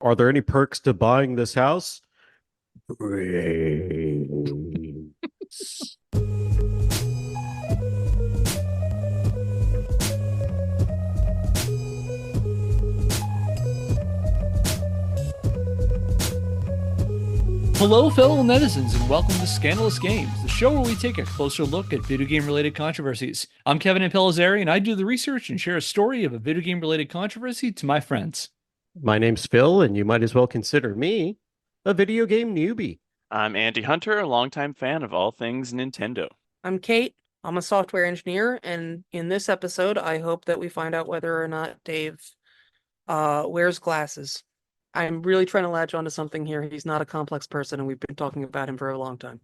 Are there any perks to buying this house? Brains. Hello, fellow netizens, and welcome to Scandalous Games, the show where we take a closer look at video game-related controversies. I'm Kevin Impellizeri, and I do the research and share a story of a video game-related controversy to my friends. My name's Phil, and you might as well consider me a video game newbie. I'm Andy Hunter, a longtime fan of all things Nintendo. I'm Kate. I'm a software engineer, and in this episode, I hope that we find out whether or not Dave wears glasses. I'm really trying to latch onto something here. He's not a complex person, and we've been talking about him for a long time.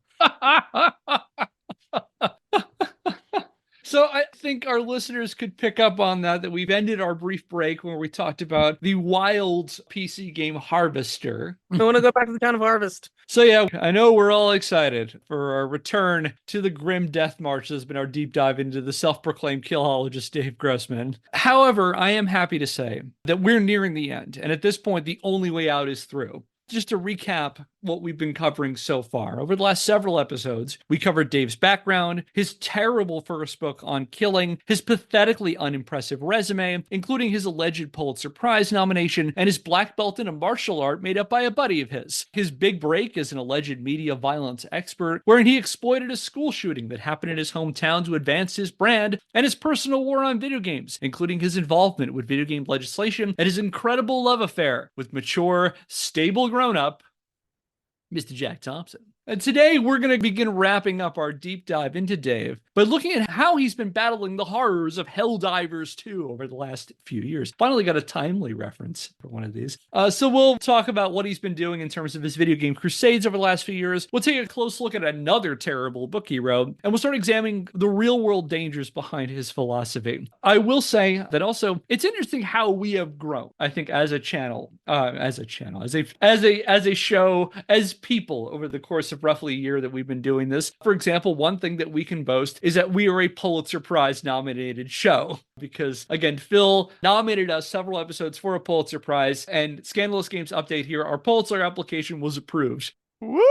So I think our listeners could pick up on that we've ended our brief break where we talked about the wild PC game Harvester. I want to go back to the town of Harvest. So yeah, I know we're all excited for our return to the grim death march that's been our deep dive into the self-proclaimed killologist Dave Grossman. However, I am happy to say that we're nearing the end, and at this point, the only way out is through. Just to recap what we've been covering so far. Over the last several episodes, we covered Dave's background, his terrible first book on killing, his pathetically unimpressive resume, including his alleged Pulitzer Prize nomination, and his black belt in a martial art made up by a buddy of his big break as an alleged media violence expert, wherein he exploited a school shooting that happened in his hometown to advance his brand, and his personal war on video games, including his involvement with video game legislation and his incredible love affair with mature, stable grown-up Mr. Jack Thompson. And today we're going to begin wrapping up our deep dive into Dave by looking at how he's been battling the horrors of Helldivers 2 over the last few years. Finally got a timely reference for one of these. So we'll talk about what he's been doing in terms of his video game crusades over the last few years. We'll take a close look at another terrible book he wrote, and we'll start examining the real world dangers behind his philosophy. I will say that also it's interesting how we have grown, I think, as a channel, as a show, as people over the course of roughly a year that we've been doing this. For example, one thing that we can boast is that we are a Pulitzer Prize nominated show because, again, Phil nominated us several episodes for a Pulitzer Prize, and Scandalous Games update here, our Pulitzer application was approved. Woo!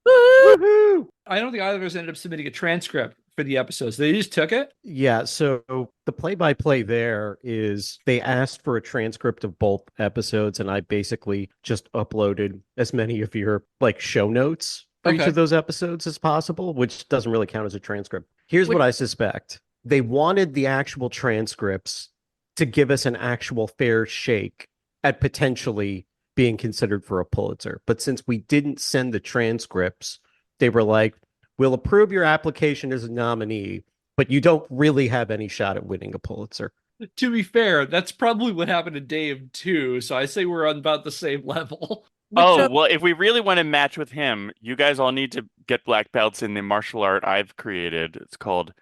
Woo-hoo! I don't think either of us ended up submitting a transcript for the episodes. They just took it? Yeah, so the play-by-play there is they asked for a transcript of both episodes, and I basically just uploaded as many of your show notes for each of those episodes as possible, which doesn't really count as a transcript. Here's what I suspect. They wanted the actual transcripts to give us an actual fair shake at potentially being considered for a Pulitzer. But since we didn't send the transcripts, they were like, we'll approve your application as a nominee, but you don't really have any shot at winning a Pulitzer. To be fair, that's probably what happened to Dave too, so I say we're on about the same level. Well, if we really want to match with him, you guys all need to get black belts in the martial art I've created. It's called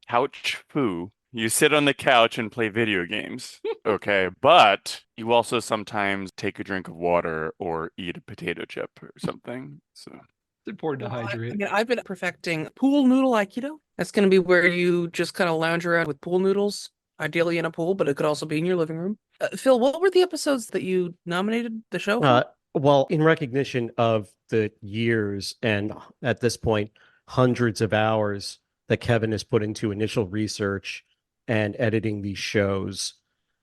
Couch Fu. You sit on the couch and play video games, okay? But you also sometimes take a drink of water or eat a potato chip or something, so... It's important to hydrate. I mean, I've been perfecting pool noodle aikido. That's going to be where you just kind of lounge around with pool noodles, ideally in a pool, but it could also be in your living room. Phil, what were the episodes that you nominated the show for? Well, in recognition of the years and at this point, hundreds of hours that Kevin has put into initial research and editing these shows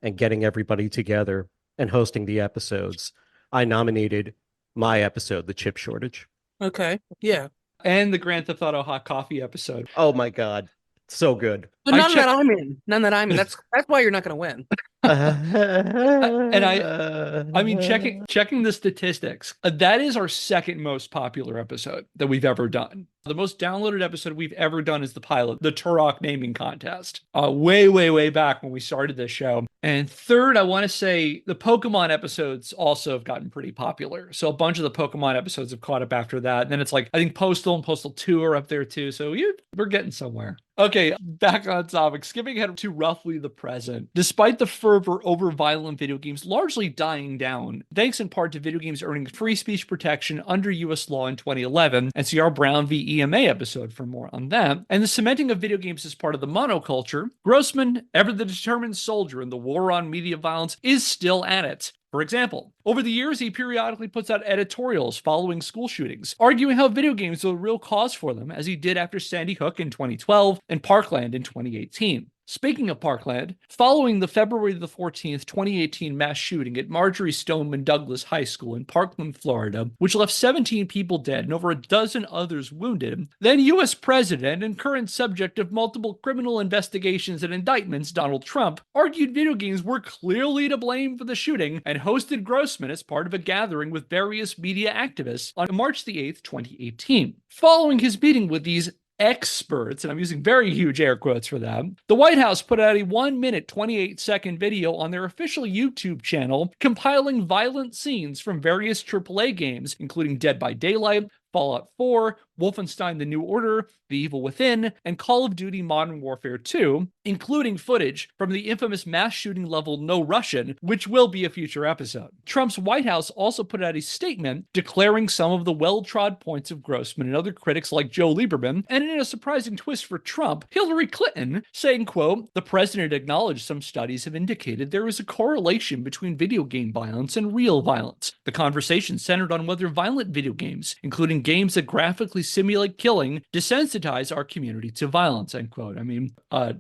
and getting everybody together and hosting the episodes, I nominated my episode, The Chip Shortage. Okay, yeah. And the Grand Theft Auto Hot Coffee episode. Oh my God. So good. But none that I'm in. None that I'm in. That's why you're not going to win. And I mean, checking the statistics, that is our second most popular episode that we've ever done. The most downloaded episode we've ever done is the pilot, the Turok naming contest, way back when we started this show. And third, I want to say the Pokemon episodes also have gotten pretty popular. So a bunch of the Pokemon episodes have caught up after that. And then it's like, I think Postal and Postal 2 are up there too. So we're getting somewhere. Okay, back on topic, skipping ahead to roughly the present. Despite the fervor over violent video games largely dying down, thanks in part to video games earning free speech protection under U.S. law in 2011, and see our Brown v. EMA episode for more on that, and the cementing of video games as part of the monoculture, Grossman, ever the determined soldier in the war on media violence, is still at it. For example, over the years, he periodically puts out editorials following school shootings, arguing how video games are the real cause for them, as he did after Sandy Hook in 2012 and Parkland in 2018. Speaking of Parkland, following the February the 14th, 2018 mass shooting at Marjorie Stoneman Douglas High School in Parkland, Florida, which left 17 people dead and over a dozen others wounded, then U.S. President and current subject of multiple criminal investigations and indictments, Donald Trump, argued video games were clearly to blame for the shooting and hosted Grossman as part of a gathering with various media activists on March the 8th, 2018. Following his meeting with these experts, and I'm using very huge air quotes for them, the White House put out a 1-minute, 28-second video on their official YouTube channel compiling violent scenes from various AAA games, including Dead by Daylight, Fallout 4, Wolfenstein The New Order, The Evil Within, and Call of Duty Modern Warfare 2, including footage from the infamous mass shooting level No Russian, which will be a future episode. Trump's White House also put out a statement declaring some of the well-trod points of Grossman and other critics like Joe Lieberman, and in a surprising twist for Trump, Hillary Clinton, saying, quote, "The president acknowledged some studies have indicated there is a correlation between video game violence and real violence. The conversation centered on whether violent video games, including games that graphically simulate killing, desensitize our community to violence," end quote. I mean,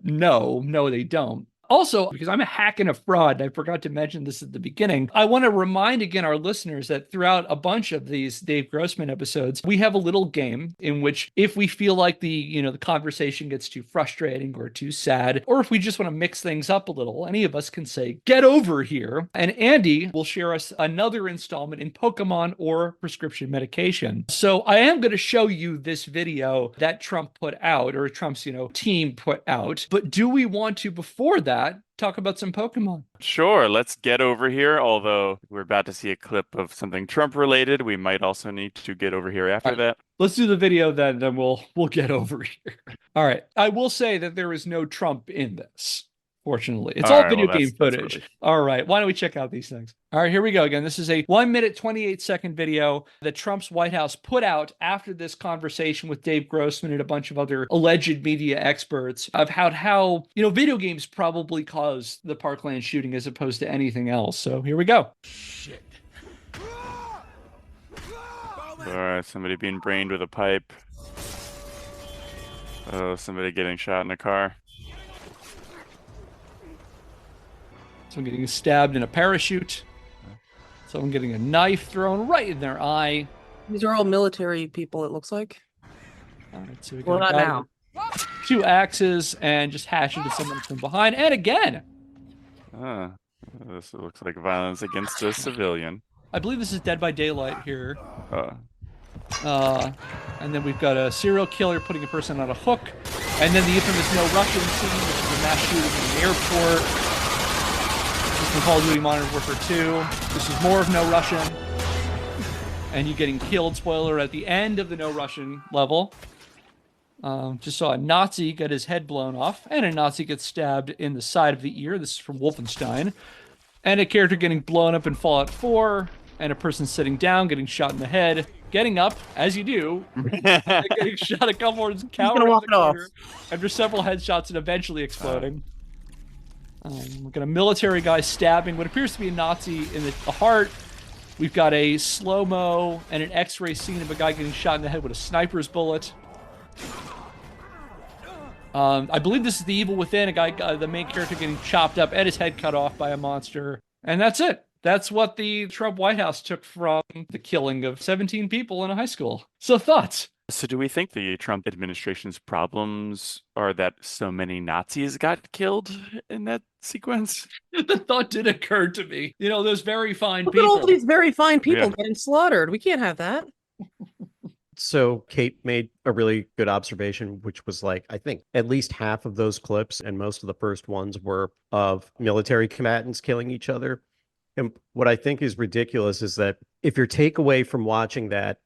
no, they don't. Also, because I'm a hack and a fraud, and I forgot to mention this at the beginning, I want to remind again our listeners that throughout a bunch of these Dave Grossman episodes, we have a little game in which if we feel like the conversation gets too frustrating or too sad, or if we just want to mix things up a little, any of us can say, "Get over here," and Andy will share us another installment in Pokémon or prescription medication. So I am going to show you this video that Trump put out, or Trump's, team put out, but do we want to, before that, talk about some Pokemon? Sure, let's get over here. Although we're about to see a clip of something Trump related, we might also need to get over here after that. Let's do the video then we'll get over here. All right. I will say that there is no Trump in this. Fortunately, it's all video game footage. All right. Why don't we check out these things? All right, here we go again. This is a 1-minute, 28-second video that Trump's White House put out after this conversation with Dave Grossman and a bunch of other alleged media experts of how video games probably caused the Parkland shooting as opposed to anything else. So here we go. Shit. All right, somebody being brained with a pipe. Oh, somebody getting shot in a car. Someone getting stabbed in a parachute. Someone getting a knife thrown right in their eye. These are all military people, it looks like. All right, so we Well, got not now. 2 axes and just hash into someone from behind. And again. This looks like violence against a civilian. I believe this is Dead by Daylight here. Oh. And then we've got a serial killer putting a person on a hook. And then the infamous No Russian scene, which is a mass shooting in an airport. From Call of Duty Modern Warfare 2. This is more of No Russian. And you getting killed, spoiler, at the end of the No Russian level. Just saw a Nazi get his head blown off, and a Nazi gets stabbed in the side of the ear. This is from Wolfenstein. And a character getting blown up in Fallout 4, and a person sitting down, getting shot in the head, getting up, as you do, and getting shot a couple more cowering in the corner, after several headshots and eventually exploding. We've got a military guy stabbing what appears to be a Nazi in the heart. We've got a slow-mo and an X-ray scene of a guy getting shot in the head with a sniper's bullet. I believe this is The Evil Within, a guy, the main character getting chopped up and his head cut off by a monster. And that's it. That's what the Trump White House took from the killing of 17 people in a high school. So thoughts? So do we think the Trump administration's problems are that so many Nazis got killed in that sequence? The thought did occur to me. Those very fine Look people. at all these very fine people getting slaughtered. We can't have that. So Kate made a really good observation, which was like, I think at least half of those clips and most of the first ones were of military combatants killing each other. And what I think is ridiculous is that if your takeaway from watching that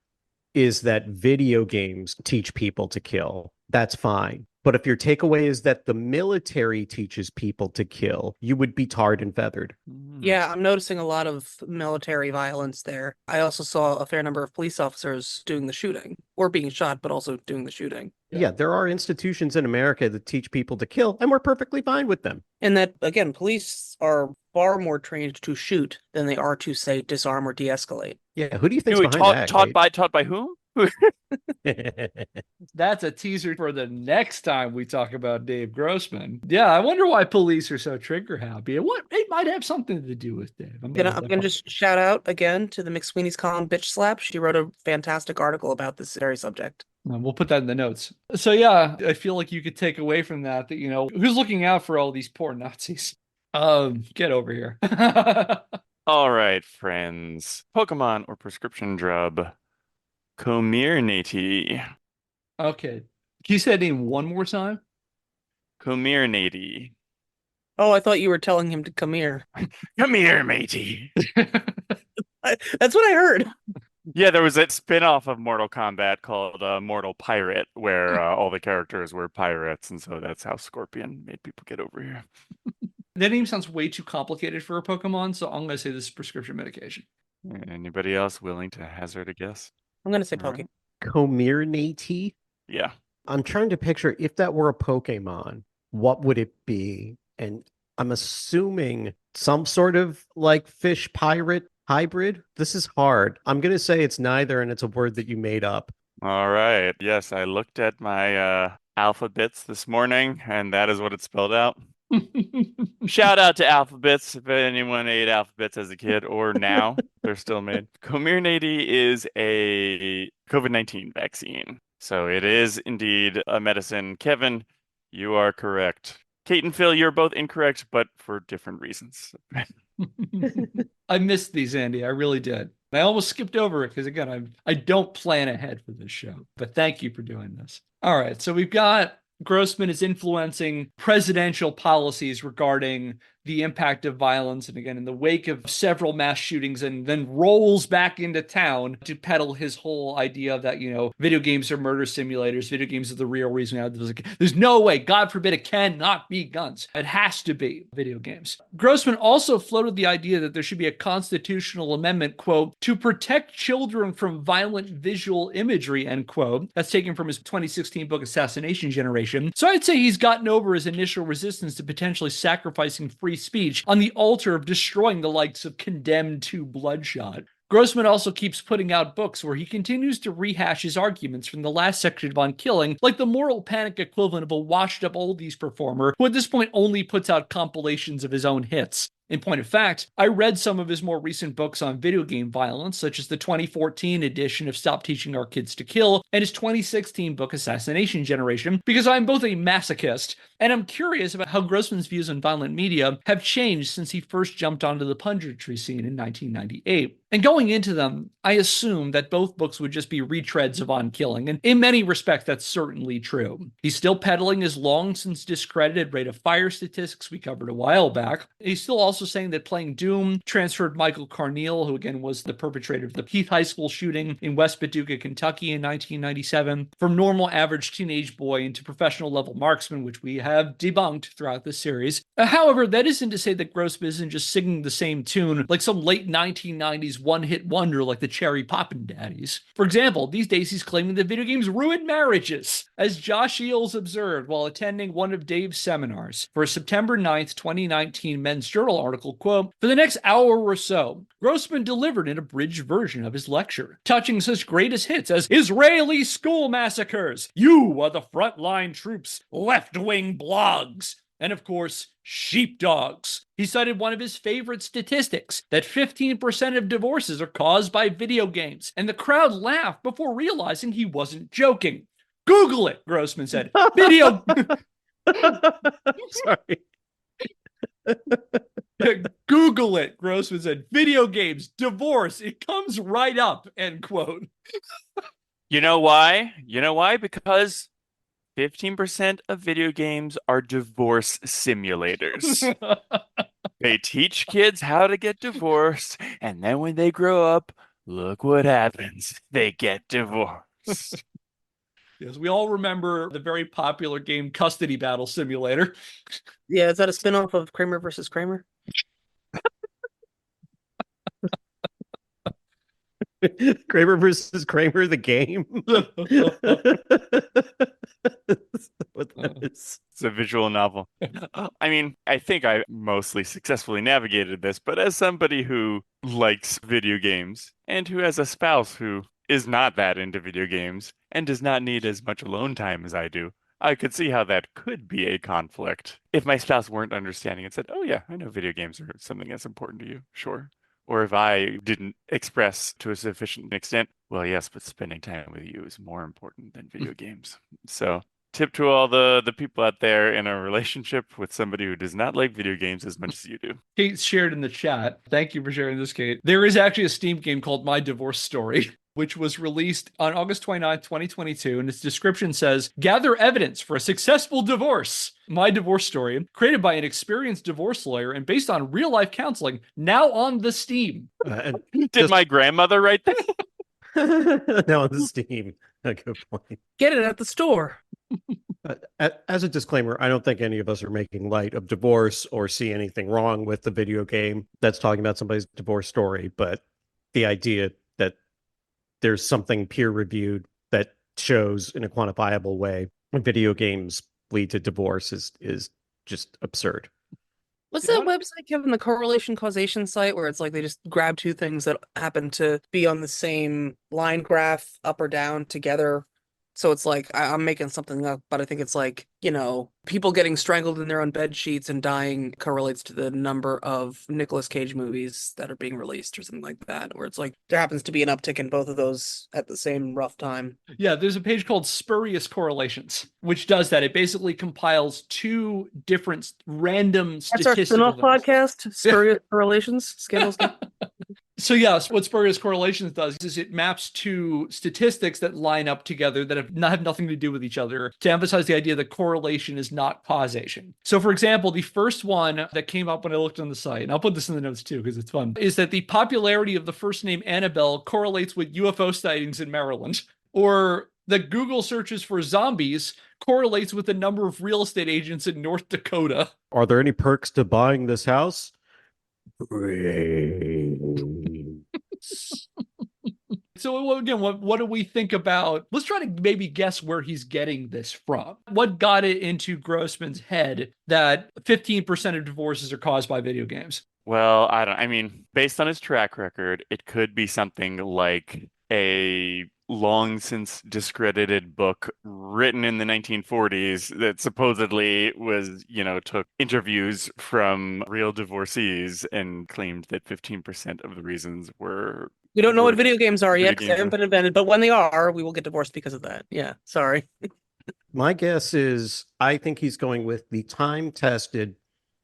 is that video games teach people to kill, that's fine. But if your takeaway is that the military teaches people to kill, you would be tarred and feathered. Yeah, I'm noticing a lot of military violence there. I also saw a fair number of police officers doing the shooting, or being shot, but also doing the shooting. Yeah, there are institutions in America that teach people to kill, and we're perfectly fine with them. And that, again, police are far more trained to shoot than they are to, say, disarm or de-escalate. Yeah, who do you think's Wait, behind that, taught by whom? Kate? That's a teaser for the next time we talk about Dave Grossman. Yeah, I wonder why police are so trigger happy. What it might have something to do with Dave. I'm gonna just shout out again to the McSweeney's column Bitch Slap. She wrote a fantastic article about this very subject. We'll put that in the notes. So yeah, I feel like you could take away from that who's looking out for all these poor Nazis. Get over here. All right, friends. Pokemon or prescription drug? Comirnaty. Okay. Can you say that name one more time? Comirnaty. Oh, I thought you were telling him to come here. Come here, matey. That's what I heard. Yeah, there was that spin-off of Mortal Kombat called Mortal Pirate, where all the characters were pirates, and so that's how Scorpion made people get over here. That name sounds way too complicated for a Pokemon, so I'm going to say this is prescription medication. Anybody else willing to hazard a guess? I'm gonna say All Poke. right. Comirnaty? Yeah. I'm trying to picture if that were a Pokemon, what would it be? And I'm assuming some sort of like fish pirate hybrid. This is hard. I'm going to say it's neither, and it's a word that you made up. All right. Yes, I looked at my alphabets this morning, and that is what it spelled out. Shout out to alphabets if anyone ate alphabets as a kid or now. They're still made. Comirnaty is a COVID-19 vaccine. So it is indeed a medicine. Kevin, you are correct. Kate and Phil, you're both incorrect, but for different reasons. I missed these, Andy. I really did. I almost skipped over it because, again, I don't plan ahead for this show. But thank you for doing this. All right. So we've got Grossman is influencing presidential policies regarding the impact of violence. And again, in the wake of several mass shootings, and then rolls back into town to peddle his whole idea that, video games are murder simulators. Video games are the real reason. There's no way, God forbid, it cannot be guns. It has to be video games. Grossman also floated the idea that there should be a constitutional amendment, quote, to protect children from violent visual imagery, end quote. That's taken from his 2016 book, Assassination Generation. So I'd say he's gotten over his initial resistance to potentially sacrificing free speech on the altar of destroying the likes of Condemned to Bloodshot. Grossman also keeps putting out books where he continues to rehash his arguments from the last section on killing, like the moral panic equivalent of a washed-up oldies performer who at this point only puts out compilations of his own hits. In point of fact, I read some of his more recent books on video game violence, such as the 2014 edition of Stop Teaching Our Kids to Kill and his 2016 book Assassination Generation, because I'm both a masochist and I'm curious about how Grossman's views on violent media have changed since he first jumped onto the punditry scene in 1998. And going into them, I assume that both books would just be retreads of On Killing, and in many respects, that's certainly true. He's still peddling his long since discredited rate of fire statistics we covered a while back. He's still also saying that playing Doom transferred Michael Carneal, who again was the perpetrator of the Heath High School shooting in West Paducah, Kentucky in 1997, from normal average teenage boy into professional level marksman, which we have debunked throughout this series. However, that isn't to say that Grossman isn't just singing the same tune like some late 1990s one-hit wonder like the Cherry Poppin' Daddies. For example, these days he's claiming that video games ruin marriages, as Josh Eels observed while attending one of Dave's seminars. For a September 9th, 2019 Men's Journal article, quote, "For the next hour or so, Grossman delivered an abridged version of his lecture, touching such greatest hits as Israeli school massacres, You Are the Frontline Troops, Left-Wing Blogs, and of course, sheepdogs." He cited one of his favorite statistics, that 15% of divorces are caused by video games, and the crowd laughed before realizing he wasn't joking. Google it, Grossman said. Video... Sorry. Google it, Grossman said. Video games, divorce, it comes right up, end quote. You know why? Because 15% of video games are divorce simulators. They teach kids how to get divorced, and then when they grow up, look what happens. They get divorced. Yes, we all remember the very popular game Custody Battle Simulator. Yeah, is that a spinoff of Kramer versus Kramer? Kramer versus Kramer, the game. what that is. It's a visual novel. I mean, I think I mostly successfully navigated this, but as somebody who likes video games and who has a spouse who is not that into video games and does not need as much alone time as I do, I could see how that could be a conflict. If my spouse weren't understanding and said, "Oh yeah, I know video games are something that's important to you," sure. Or if I didn't express to a sufficient extent, "Well, yes, but spending time with you is more important than video games." So tip to all the people out there in a relationship with somebody who does not like video games as much as you do. Kate shared in the chat. Thank you for sharing this, Kate. There is actually a Steam game called My Divorce Story, which was released on August 29th, 2022. And its description says, gather evidence for a successful divorce. My Divorce Story, created by an experienced divorce lawyer and based on real life counseling, now on the Steam. Did my grandmother write that? Now on the Steam. A good point. Get it at the store. As a disclaimer, I don't think any of us are making light of divorce or see anything wrong with the video game that's talking about somebody's divorce story. But the idea that there's something peer-reviewed that shows in a quantifiable way when video games lead to divorce is just absurd. What's that website, Kevin? The correlation causation site where it's like they just grab two things that happen to be on the same line graph, up or down, together. So it's like, I'm making something up, but I think it's like, people getting strangled in their own bed sheets and dying correlates to the number of Nicolas Cage movies that are being released or something like that, where it's like there happens to be an uptick in both of those at the same rough time. Yeah, there's a page called Spurious Correlations, which does that. It basically compiles two different random statistical... That's our spin-off podcast, Spurious Correlations, Scandalous Games. So yes, what Spurious Correlations does is it maps two statistics that line up together that have nothing to do with each other to emphasize the idea that correlation is not causation. So for example, the first one that came up when I looked on the site, and I'll put this in the notes too because it's fun, is that the popularity of the first name Annabelle correlates with UFO sightings in Maryland. Or that Google searches for zombies correlates with the number of real estate agents in North Dakota. Are there any perks to buying this house? So again, what do we think about? Let's try to maybe guess where he's getting this from. What got it into Grossman's head that 15% of divorces are caused by video games? Well, I mean, based on his track record, it could be something like a long since discredited book written in the 1940s that supposedly was, took interviews from real divorcees and claimed that 15% of the reasons were... We don't know what video games are yet because they haven't been invented, but when they are, we will get divorced because of that. Yeah, sorry. My guess is I think he's going with the time-tested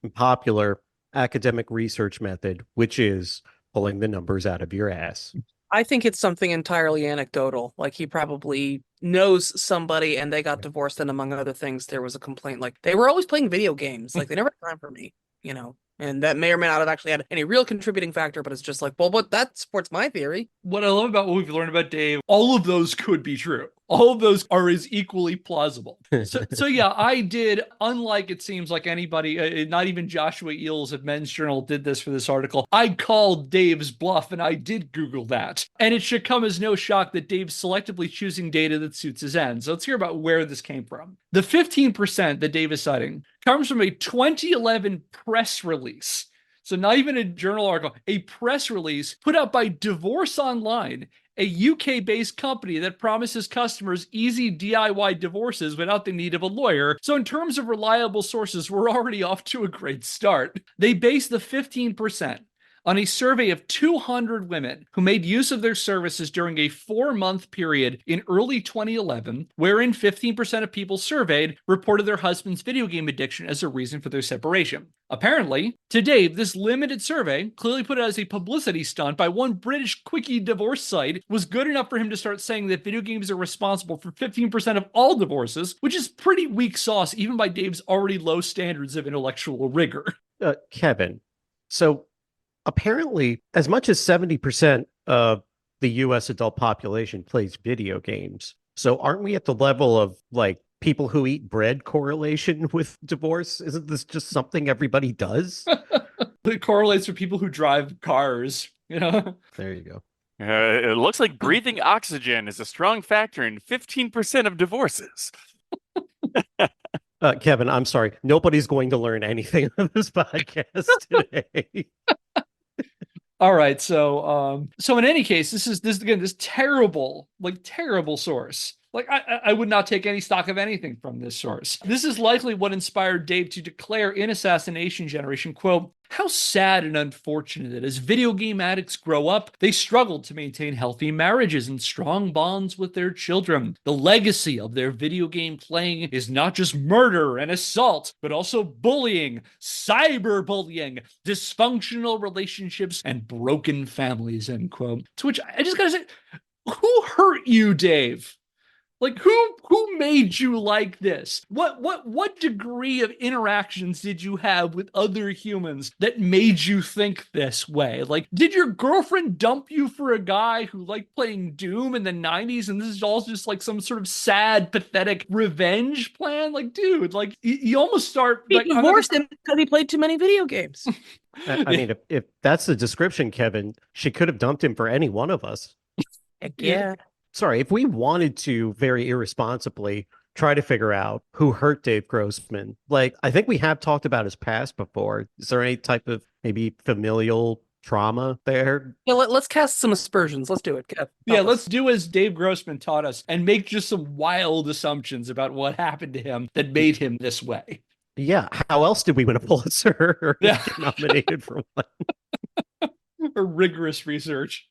and popular academic research method, which is pulling the numbers out of your ass. I think it's something entirely anecdotal. Like he probably knows somebody and they got divorced, and among other things, there was a complaint like they were always playing video games. Like they never had time for me, And that may or may not have actually had any real contributing factor, but it's just like, well, that supports my theory. What I love about what we've learned about Dave, all of those could be true. All of those are as equally plausible. So yeah, I did, unlike it seems like anybody, not even Joshua Eels of Men's Journal did this for this article. I called Dave's bluff and I did Google that. And it should come as no shock that Dave's selectively choosing data that suits his ends. So let's hear about where this came from. The 15% that Dave is citing comes from a 2011 press release. So not even a journal article, a press release put out by Divorce Online, a UK-based company that promises customers easy DIY divorces without the need of a lawyer. So in terms of reliable sources, we're already off to a great start. They base the 15% on a survey of 200 women who made use of their services during a 4-month period in early 2011, wherein 15% of people surveyed reported their husband's video game addiction as a reason for their separation. Apparently, to Dave, this limited survey, clearly put out as a publicity stunt by one British quickie divorce site, was good enough for him to start saying that video games are responsible for 15% of all divorces, which is pretty weak sauce even by Dave's already low standards of intellectual rigor. Kevin, so apparently, as much as 70% of the U.S. adult population plays video games. So aren't we at the level of, like, people who eat bread correlation with divorce? Isn't this just something everybody does? It correlates with people who drive cars, There you go. It looks like breathing oxygen is a strong factor in 15% of divorces. Kevin, I'm sorry. Nobody's going to learn anything on this podcast today. All right, so in any case, this again, this terrible, terrible source. Like I would not take any stock of anything from this source. This is likely what inspired Dave to declare in Assassination Generation, quote, "How sad and unfortunate that as video game addicts grow up, they struggle to maintain healthy marriages and strong bonds with their children. The legacy of their video game playing is not just murder and assault, but also bullying, cyberbullying, dysfunctional relationships, and broken families," end quote. To which I just gotta say, who hurt you, Dave? Like who made you like this? What degree of interactions did you have with other humans that made you think this way? Like, did your girlfriend dump you for a guy who liked playing Doom in the 90s and this is all just like some sort of sad, pathetic revenge plan? Like, dude, like you almost start He like divorced him because he played too many video games. I mean, if that's the description, Kevin, she could have dumped him for any one of us. Heck yeah. Sorry, if we wanted to very irresponsibly try to figure out who hurt Dave Grossman, like I think we have talked about his past before. Is there any type of maybe familial trauma there? Yeah, let's cast some aspersions. Let's do it, Kev. Yeah, let's do as Dave Grossman taught us and make just some wild assumptions about what happened to him that made him this way. Yeah, how else did we win a Pulitzer or get nominated for one? Or rigorous research.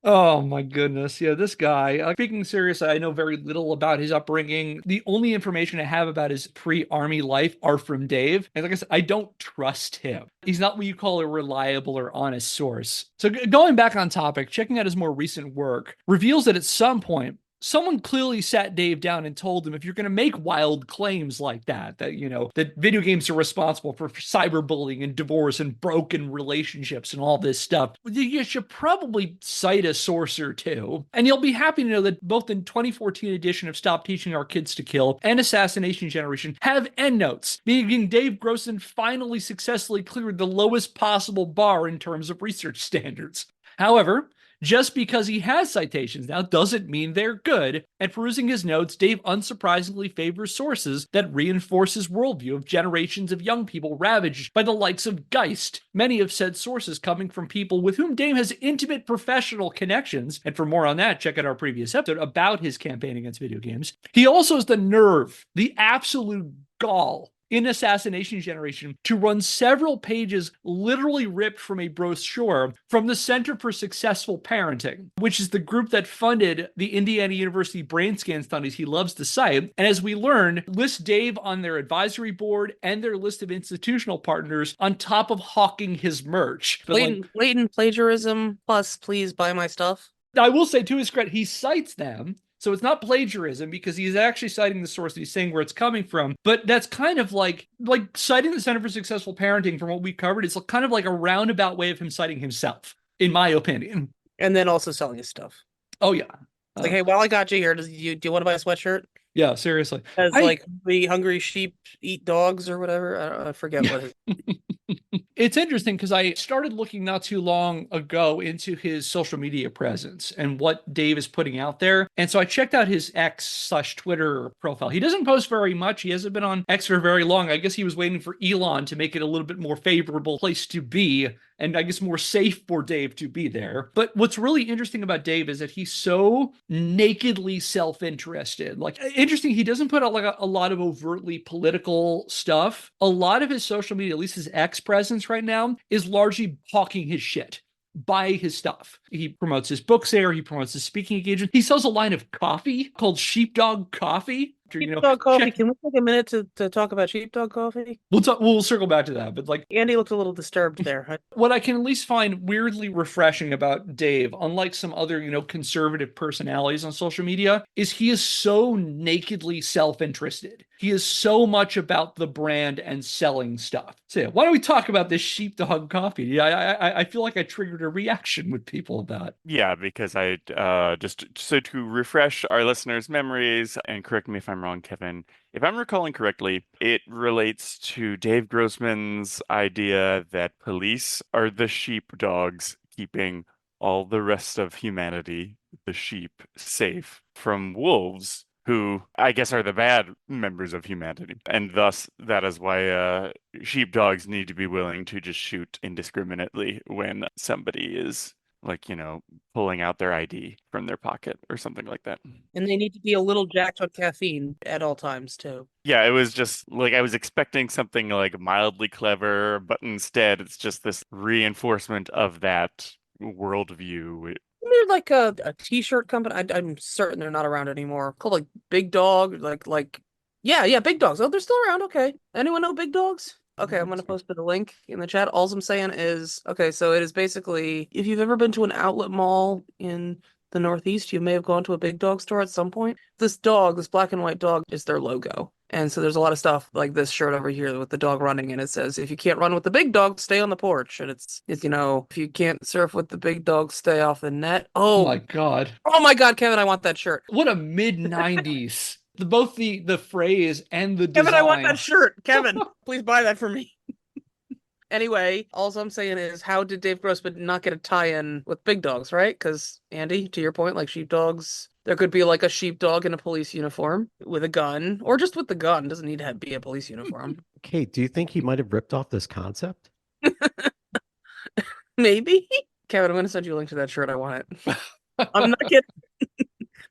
Oh my goodness. Yeah, this guy, speaking seriously, I know very little about his upbringing. The only information I have about his pre-army life are from Dave. And like I said, I don't trust him. He's not what you call a reliable or honest source. So going back on topic, checking out his more recent work reveals that at some point, someone clearly sat Dave down and told him, if you're going to make wild claims like that, that video games are responsible for cyberbullying and divorce and broken relationships and all this stuff, you should probably cite a source or two. And you'll be happy to know that both the 2014 edition of Stop Teaching Our Kids to Kill and Assassination Generation have endnotes, meaning Dave Grossman finally successfully cleared the lowest possible bar in terms of research standards. However, just because he has citations now doesn't mean they're good, and perusing his notes, Dave unsurprisingly favors sources that reinforce his worldview of generations of young people ravaged by the likes of Geist. Many of said sources coming from people with whom Dave has intimate professional connections, and for more on that, check out our previous episode about his campaign against video games. He also has the nerve, the absolute gall, in Assassination Generation to run several pages literally ripped from a brochure from the Center for Successful Parenting, which is the group that funded the Indiana University brain scan studies he loves to cite. And as we learn, lists Dave on their advisory board and their list of institutional partners on top of hawking his merch. Blatant plagiarism, plus please buy my stuff. I will say, to his credit, he cites them. So it's not plagiarism because he's actually citing the source and he's saying where it's coming from. But that's kind of like citing the Center for Successful Parenting from what we covered. It's kind of like a roundabout way of him citing himself, in my opinion. And then also selling his stuff. Oh, yeah. Like, hey, while I got you here, do you want to buy a sweatshirt? Yeah, seriously. As the hungry sheep eat dogs or whatever. I forget what it is. It's interesting because I started looking not too long ago into his social media presence and what Dave is putting out there. And so I checked out his X/Twitter profile. He doesn't post very much. He hasn't been on X for very long. I guess he was waiting for Elon to make it a little bit more favorable place to be, and I guess more safe for Dave to be there. But what's really interesting about Dave is that he's so nakedly self-interested. Like, interesting, he doesn't put out like a lot of overtly political stuff. A lot of his social media, at least his X presence right now, is largely hawking his shit. Buy his stuff. He promotes his books there. He promotes his speaking engagement. He sells a line of coffee called Sheepdog Coffee. Sheepdog coffee. Can we take a minute to talk about sheepdog coffee? We'll circle back to that. But like, Andy looked a little disturbed there. What I can at least find weirdly refreshing about Dave, unlike some other, conservative personalities on social media, is he is so nakedly self-interested. He is so much about the brand and selling stuff. So yeah, why don't we talk about this sheepdog coffee? Yeah, I feel like I triggered a reaction with people about. Yeah, because I just so to refresh our listeners' memories, and correct me if I'm wrong, Kevin, if I'm recalling correctly, it relates to Dave Grossman's idea that police are the sheepdogs keeping all the rest of humanity, the sheep, safe from wolves who I guess are the bad members of humanity. And thus, that is why sheepdogs need to be willing to just shoot indiscriminately when somebody is, like, pulling out their ID from their pocket or something like that. And they need to be a little jacked on caffeine at all times, too. Yeah, it was just like I was expecting something like mildly clever, but instead it's just this reinforcement of that worldview. They're like a t-shirt company. I'm certain they're not around anymore. Called like Big Dog, yeah, Big Dogs. Oh, they're still around. Okay. Anyone know Big Dogs? Okay, I'm gonna post the link in the chat. All I'm saying is, okay, so it is basically if you've ever been to an outlet mall in the Northeast, you may have gone to a Big Dog store at some point. This black and white dog, is their logo. And so there's a lot of stuff like this shirt over here with the dog running, and it says, if you can't run with the big dog, stay on the porch. And it's if you can't surf with the big dog, stay off the net. Oh my God. Oh my God, Kevin, I want that shirt. What a mid-90s. Both the phrase and the design. Kevin, I want that shirt. Kevin, please buy that for me. Anyway, all I'm saying is, how did Dave Grossman not get a tie-in with Big Dogs, right? Because, Andy, to your point, like sheepdogs, there could be like a sheepdog in a police uniform with a gun, or just with the gun. Doesn't need to be a police uniform. Okay, do you think he might have ripped off this concept? Maybe. Kevin, I'm going to send you a link to that shirt. I want it. I'm not kidding.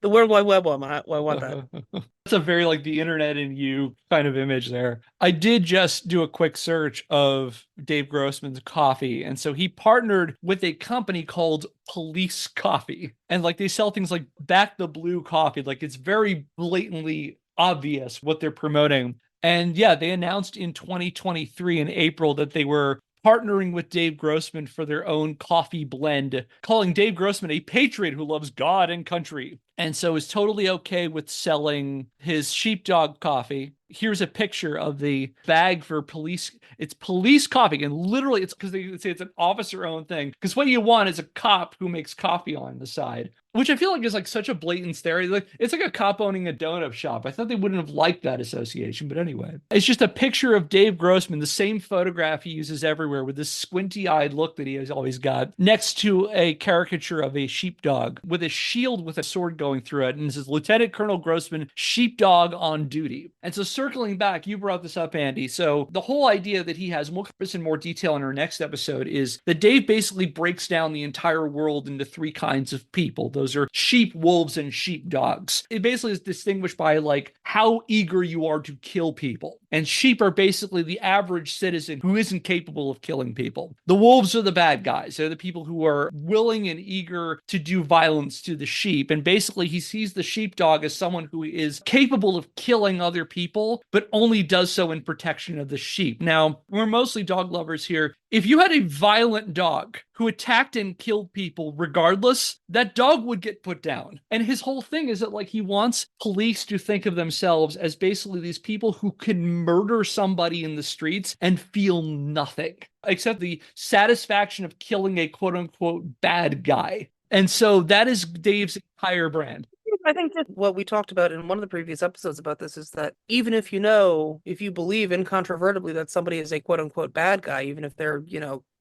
The World Wide Web one. I want that. That's a very like the internet and you kind of image there. I did just do a quick search of Dave Grossman's coffee. And so he partnered with a company called Police Coffee. And like they sell things like Back the Blue coffee. Like it's very blatantly obvious what they're promoting. And yeah, they announced in 2023 in April that they were partnering with Dave Grossman for their own coffee blend, calling Dave Grossman a patriot who loves God and country. And so is totally okay with selling his sheepdog coffee. Here's a picture of the bag for police. It's police coffee. And literally it's because they say it's an officer owned thing. Because what you want is a cop who makes coffee on the side, which I feel like is like such a blatant stereotype. Like it's like a cop owning a donut shop. I thought they wouldn't have liked that association, but anyway, it's just a picture of Dave Grossman, the same photograph he uses everywhere with this squinty-eyed look that he has always got, next to a caricature of a sheepdog with a shield with a sword going through it, and it says Lieutenant Colonel Grossman, sheepdog on duty. And so circling back, you brought this up, Andy. So the whole idea that he has, and we'll cover this in more detail in our next episode, is that Dave basically breaks down the entire world into three kinds of people. Those are sheep, wolves, and sheepdogs. It basically is distinguished by like how eager you are to kill people. And sheep are basically the average citizen who isn't capable of killing people. The wolves are the bad guys. They're the people who are willing and eager to do violence to the sheep. And basically he sees the sheepdog as someone who is capable of killing other people, but only does so in protection of the sheep. Now, we're mostly dog lovers here. If you had a violent dog who attacked and killed people regardless, that dog would get put down. And his whole thing is that like he wants police to think of themselves as basically these people who can murder somebody in the streets and feel nothing except the satisfaction of killing a quote unquote bad guy. And so that is Dave's entire brand. I think that what we talked about in one of the previous episodes about this is that even if if you believe incontrovertibly that somebody is a quote unquote bad guy, even if they're,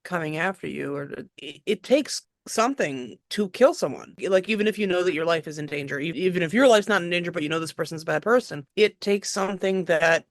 coming after you, or it takes something to kill someone. Like, even if you know that your life is in danger, even if your life's not in danger, but you know this person's a bad person, it takes something that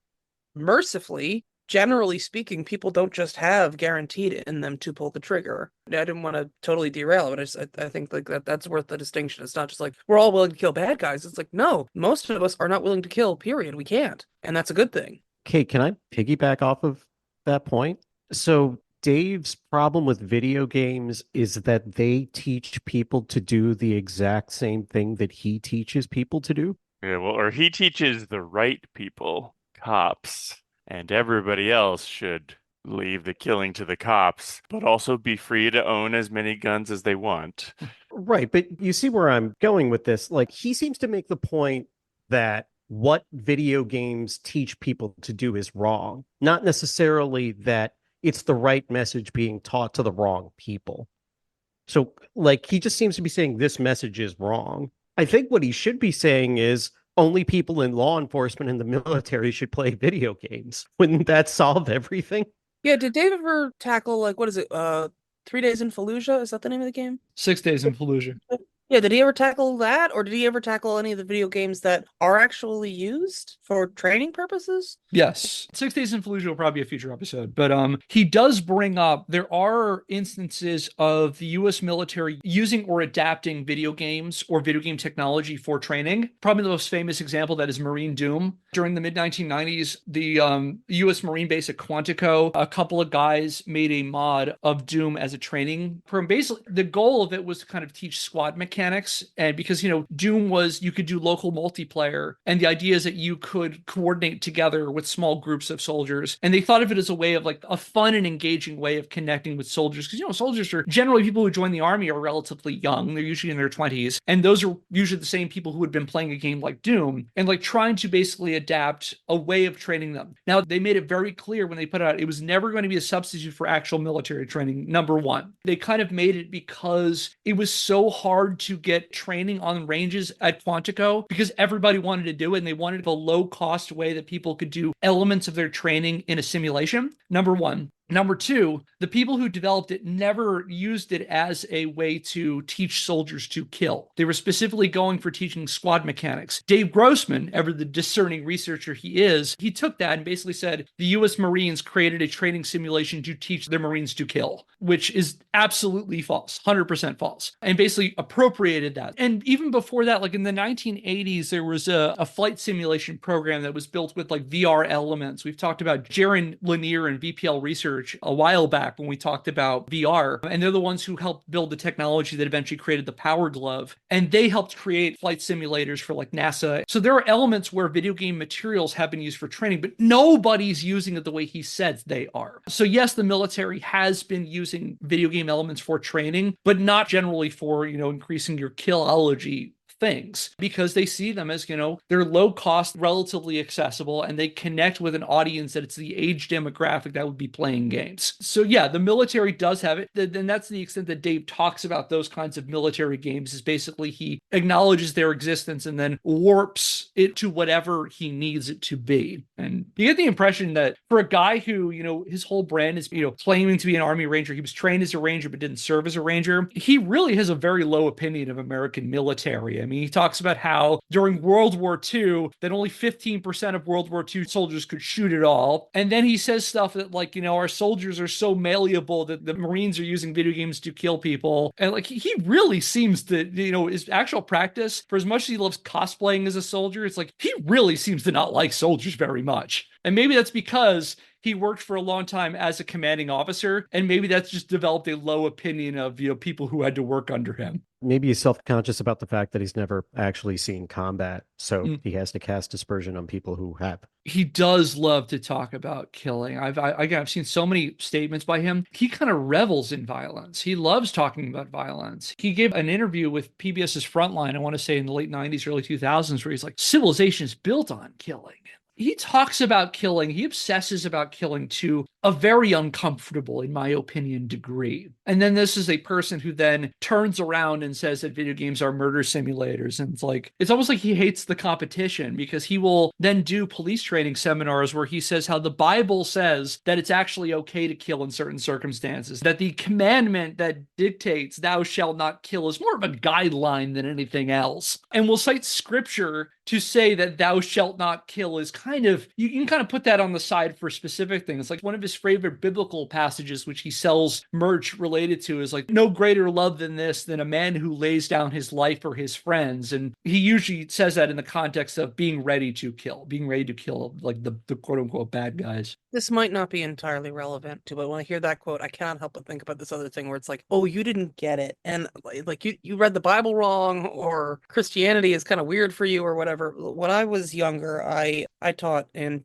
mercifully, generally speaking, people don't just have guaranteed in them to pull the trigger. I didn't want to totally derail, but I think like that's worth the distinction. It's not just like we're all willing to kill bad guys. It's like, no, most of us are not willing to kill, period. We can't. And that's a good thing. Okay, can I piggyback off of that point? So Dave's problem with video games is that they teach people to do the exact same thing that he teaches people to do. Yeah, well, or he teaches the right people, cops, and everybody else should leave the killing to the cops, but also be free to own as many guns as they want. Right, but you see where I'm going with this. Like, he seems to make the point that what video games teach people to do is wrong, not necessarily that it's the right message being taught to the wrong people. So, like, he just seems to be saying this message is wrong. I think what he should be saying is only people in law enforcement and the military should play video games. Wouldn't that solve everything? Yeah, did Dave ever tackle, like, what is it, 3 Days in Fallujah? Is that the name of the game? 6 Days in Fallujah. Yeah, did he ever tackle that, or did he ever tackle any of the video games that are actually used for training purposes? Yes. 6 Days in Fallujah will probably be a future episode, but he does bring up there are instances of the US military using or adapting video games or video game technology for training. Probably the most famous example that is Marine Doom. During the mid 1990s, the US Marine base at Quantico, a couple of guys made a mod of Doom as a training program. Basically, the goal of it was to kind of teach squad mechanics, and because Doom was, you could do local multiplayer, and the idea is that you could coordinate together with small groups of soldiers, and they thought of it as a way of like a fun and engaging way of connecting with soldiers, because soldiers are generally, people who join the army are relatively young. They're usually in their 20s, and those are usually the same people who had been playing a game like Doom, and like trying to basically adapt a way of training them. Now, they made it very clear when they put it out, it was never going to be a substitute for actual military training. Number one, they kind of made it because it was so hard to get training on ranges at Quantico, because everybody wanted to do it, and they wanted a low cost way that people could do elements of their training in a simulation. Number one. Number two, the people who developed it never used it as a way to teach soldiers to kill. They were specifically going for teaching squad mechanics. Dave Grossman, ever the discerning researcher he is, he took that and basically said the US Marines created a training simulation to teach their Marines to kill, which is absolutely false, 100% false, and basically appropriated that. And even before that, like in the 1980s, there was a flight simulation program that was built with like VR elements. We've talked about Jaron Lanier and VPL Research a while back when we talked about VR, and they're the ones who helped build the technology that eventually created the Power Glove, and they helped create flight simulators for like NASA. So there are elements where video game materials have been used for training, but nobody's using it the way he says they are. So yes, the military has been using video game elements for training, but not generally for, increasing your killology things, because they see them as, they're low cost, relatively accessible, and they connect with an audience that it's the age demographic that would be playing games. So yeah, the military does have it. And that's the extent that Dave talks about those kinds of military games, is basically he acknowledges their existence and then warps it to whatever he needs it to be. And you get the impression that for a guy who, his whole brand is, claiming to be an Army Ranger, he was trained as a Ranger but didn't serve as a Ranger, he really has a very low opinion of American military. I mean, he talks about how during World War II, that only 15% of World War II soldiers could shoot at all. And then he says stuff that like, our soldiers are so malleable that the Marines are using video games to kill people. And like, he really seems to, his actual practice, for as much as he loves cosplaying as a soldier, it's like, he really seems to not like soldiers very much. And maybe that's because he worked for a long time as a commanding officer, and maybe that's just developed a low opinion of, people who had to work under him. Maybe he's self-conscious about the fact that he's never actually seen combat, so he has to cast dispersion on people who have. He does love to talk about killing. I've seen so many statements by him. He kind of revels in violence. He loves talking about violence. He gave an interview with PBS's Frontline, I want to say in the late 90s, early 2000s, where he's like, civilization is built on killing. He talks about killing. He obsesses about killing to a very uncomfortable, in my opinion, degree. And then this is a person who then turns around and says that video games are murder simulators. And it's almost like he hates the competition, because he will then do police training seminars where he says how the Bible says that it's actually okay to kill in certain circumstances, that the commandment that dictates thou shalt not kill is more of a guideline than anything else. And will cite scripture to say that thou shalt not kill is kind of, you can kind of put that on the side for specific things. Like one of his favorite biblical passages, which he sells merch related to, is like, no greater love than this, than a man who lays down his life for his friends. And he usually says that in the context of being ready to kill like the quote unquote bad guys. This might not be entirely relevant to, but when I hear that quote, I cannot help but think about this other thing where it's like, oh, you didn't get it. And like you read the Bible wrong, or Christianity is kind of weird for you or whatever. When I was younger, I taught in,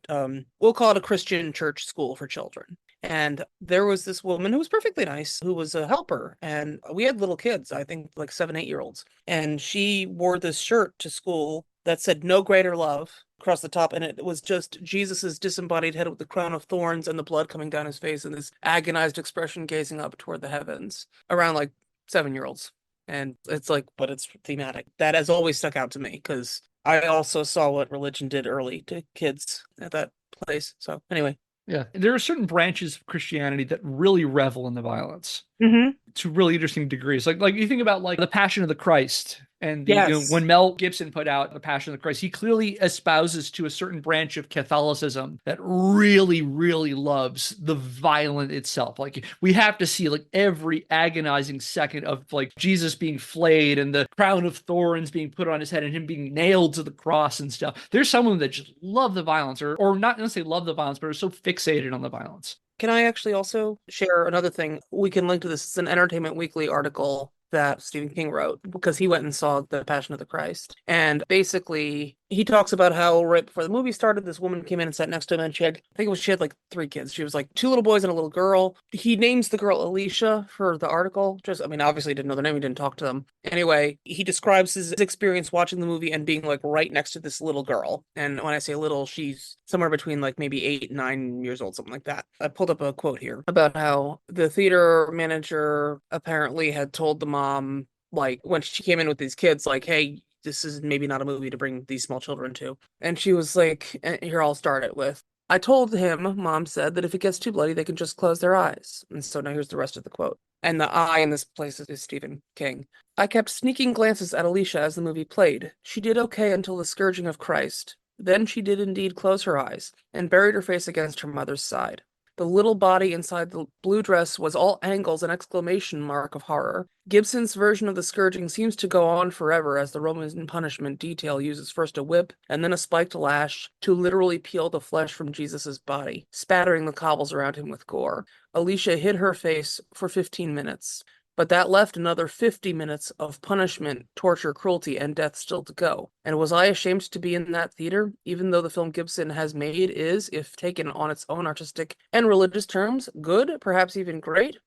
we'll call it a Christian church school for children. And there was this woman who was perfectly nice, who was a helper. And we had little kids, I think like 7, 8-year-olds. And she wore this shirt to school that said no greater love across the top. And it was just Jesus's disembodied head with the crown of thorns and the blood coming down his face and this agonized expression gazing up toward the heavens, around like 7-year-olds. And it's like, but it's thematic. That has always stuck out to me, because I also saw what religion did early to kids at that place. So anyway, Yeah. There are certain branches of Christianity that really revel in the violence Mm-hmm. to really interesting degrees. Like you think about like the Passion of the Christ and Yes. when Mel Gibson put out the Passion of the Christ, he clearly espouses to a certain branch of Catholicism that really, really loves the violent itself. Like we have to see like every agonizing second of like Jesus being flayed and the crown of thorns being put on his head and him being nailed to the cross and stuff. There's someone that just love the violence, or not necessarily love the violence, but are so fixated on the violence. Can I actually also share another thing? We can link to this. It's an Entertainment Weekly article that Stephen King wrote because he went and saw The Passion of the Christ. And basically, he talks about how right before the movie started, this woman came in and sat next to him, and she had like 3 kids. She was like 2 little boys and a little girl. He names the girl Alicia for the article. Obviously he didn't know their name. He didn't talk to them. Anyway, he describes his experience watching the movie and being like right next to this little girl. And when I say little, she's somewhere between like maybe 8 and 9 years old, something like that. I pulled up a quote here about how the theater manager apparently had told the mom, like when she came in with these kids, like, hey, this is maybe not a movie to bring these small children to. And she was like, here, I'll start it with, I told him, Mom said, that if it gets too bloody, they can just close their eyes. And so now here's the rest of the quote. And the I in this place is Stephen King. I kept sneaking glances at Alicia as the movie played. She did okay until the scourging of Christ. Then she did indeed close her eyes and buried her face against her mother's side. The little body inside the blue dress was all angles and exclamation mark of horror. Gibson's version of the scourging seems to go on forever as the Roman punishment detail uses first a whip and then a spiked lash to literally peel the flesh from Jesus' body, spattering the cobbles around him with gore. Alicia hid her face for 15 minutes. But that left another 50 minutes of punishment, torture, cruelty, and death still to go. And was I ashamed to be in that theater, even though the film Gibson has made is, if taken on its own artistic and religious terms, good, perhaps even great?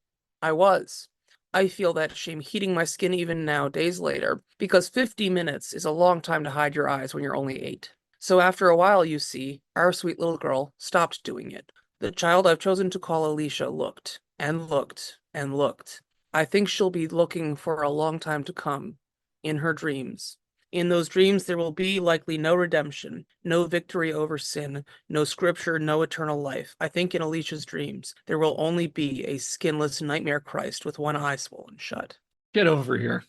I was. I feel that shame heating my skin even now, days later, because 50 minutes is a long time to hide your eyes when you're only 8. So after a while, you see, our sweet little girl stopped doing it. The child I've chosen to call Alicia looked, and looked, and looked. I think she'll be looking for a long time to come, in her dreams. In those dreams, there will be likely no redemption, no victory over sin, no scripture, no eternal life. I think in Alicia's dreams, there will only be a skinless nightmare Christ with one eye swollen shut. Get over here.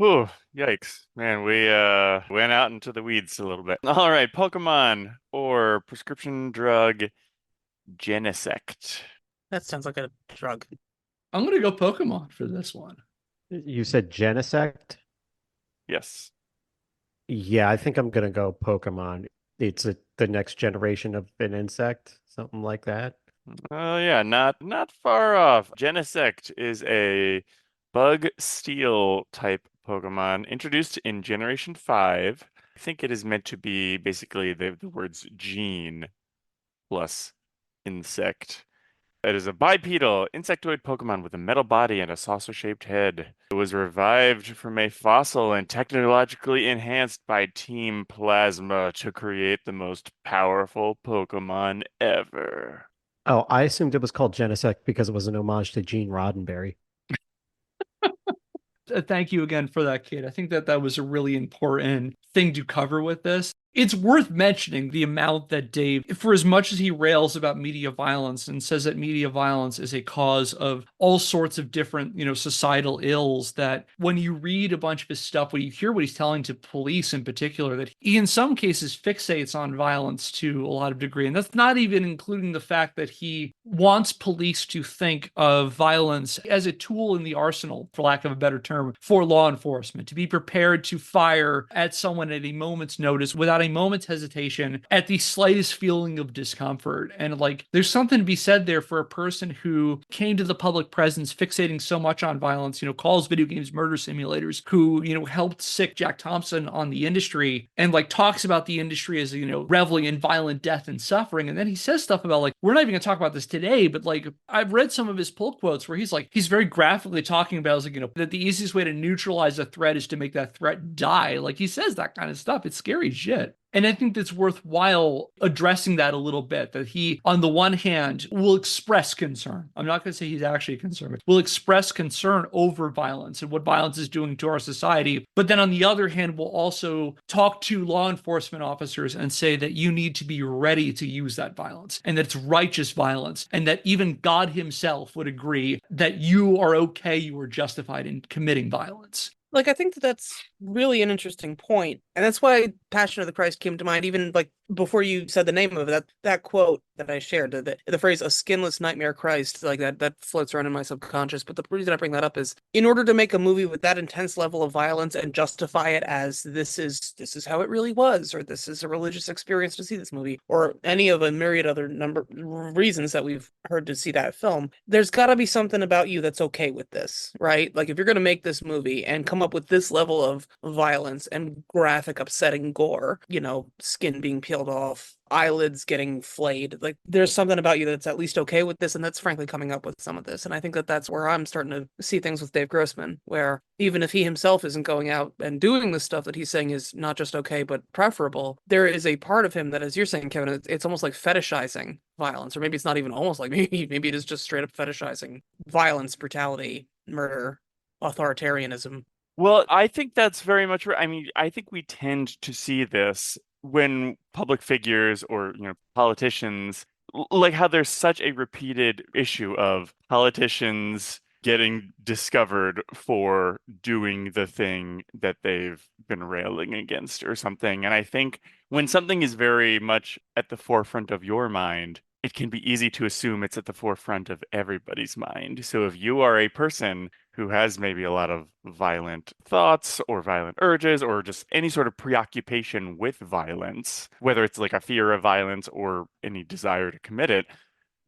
Ooh, yikes. Man, we went out into the weeds a little bit. All right, Pokemon or prescription drug Genesect. That sounds like a drug. I'm going to go Pokemon for this one. You said Genesect? Yes. Yeah, I think I'm gonna go Pokemon. It's the next generation of an insect, something like that. Oh yeah, not far off. Genesect is a bug steel type Pokemon introduced in Generation 5. I think it is meant to be basically the words gene plus insect. It is a bipedal insectoid Pokemon with a metal body and a saucer-shaped head. It was revived from a fossil and technologically enhanced by Team Plasma to create the most powerful Pokemon ever. Oh, I assumed it was called Genesect because it was an homage to Gene Roddenberry. Thank you again for that, Kate. I think that was a really important thing to cover with this. It's worth mentioning the amount that Dave, for as much as he rails about media violence and says that media violence is a cause of all sorts of different, societal ills, that when you read a bunch of his stuff, when you hear what he's telling to police in particular, that he in some cases fixates on violence to a lot of degree. And that's not even including the fact that he wants police to think of violence as a tool in the arsenal, for lack of a better term, for law enforcement, to be prepared to fire at someone at a moment's notice without a moment's hesitation at the slightest feeling of discomfort. And like, there's something to be said there for a person who came to the public presence fixating so much on violence, calls video games murder simulators, who, helped sick Jack Thompson on the industry and like talks about the industry as, reveling in violent death and suffering. And then he says stuff about like, we're not even gonna talk about this today, but like, I've read some of his pull quotes where he's very graphically talking about, that the easiest way to neutralize a threat is to make that threat die. Like he says that kind of stuff. It's scary shit. And I think that's worthwhile addressing that a little bit, that he, on the one hand, will express concern. I'm not going to say he's actually concerned, but will express concern over violence and what violence is doing to our society. But then on the other hand, will also talk to law enforcement officers and say that you need to be ready to use that violence and that it's righteous violence, and that even God himself would agree that you are okay, you are justified in committing violence. Like, I think that that's really an interesting point. And that's why Passion of the Christ came to mind, even like before you said the name of it, that quote that I shared, the phrase, a skinless nightmare Christ, like that floats around in my subconscious. But the reason I bring that up is, in order to make a movie with that intense level of violence and justify it as this is how it really was, or this is a religious experience to see this movie, or any of a myriad other number reasons that we've heard to see that film, there's got to be something about you that's okay with this, right? Like, if you're going to make this movie and come up with this level of violence and graphic, upsetting gore, skin being peeled off, eyelids getting flayed, like, there's something about you that's at least okay with this, and that's frankly coming up with some of this. And I think that that's where I'm starting to see things with Dave Grossman, where even if he himself isn't going out and doing the stuff that he's saying is not just okay but preferable, there is a part of him that, as you're saying, Kevin, it's almost like fetishizing violence, or maybe it's not even almost like, maybe it is just straight up fetishizing violence, brutality, murder, authoritarianism. Well, I think that's very much right. I mean, I think we tend to see this when public figures or, politicians, like how there's such a repeated issue of politicians getting discovered for doing the thing that they've been railing against or something. And I think when something is very much at the forefront of your mind, it can be easy to assume it's at the forefront of everybody's mind. So if you are a person who has maybe a lot of violent thoughts or violent urges or just any sort of preoccupation with violence, whether it's like a fear of violence or any desire to commit it,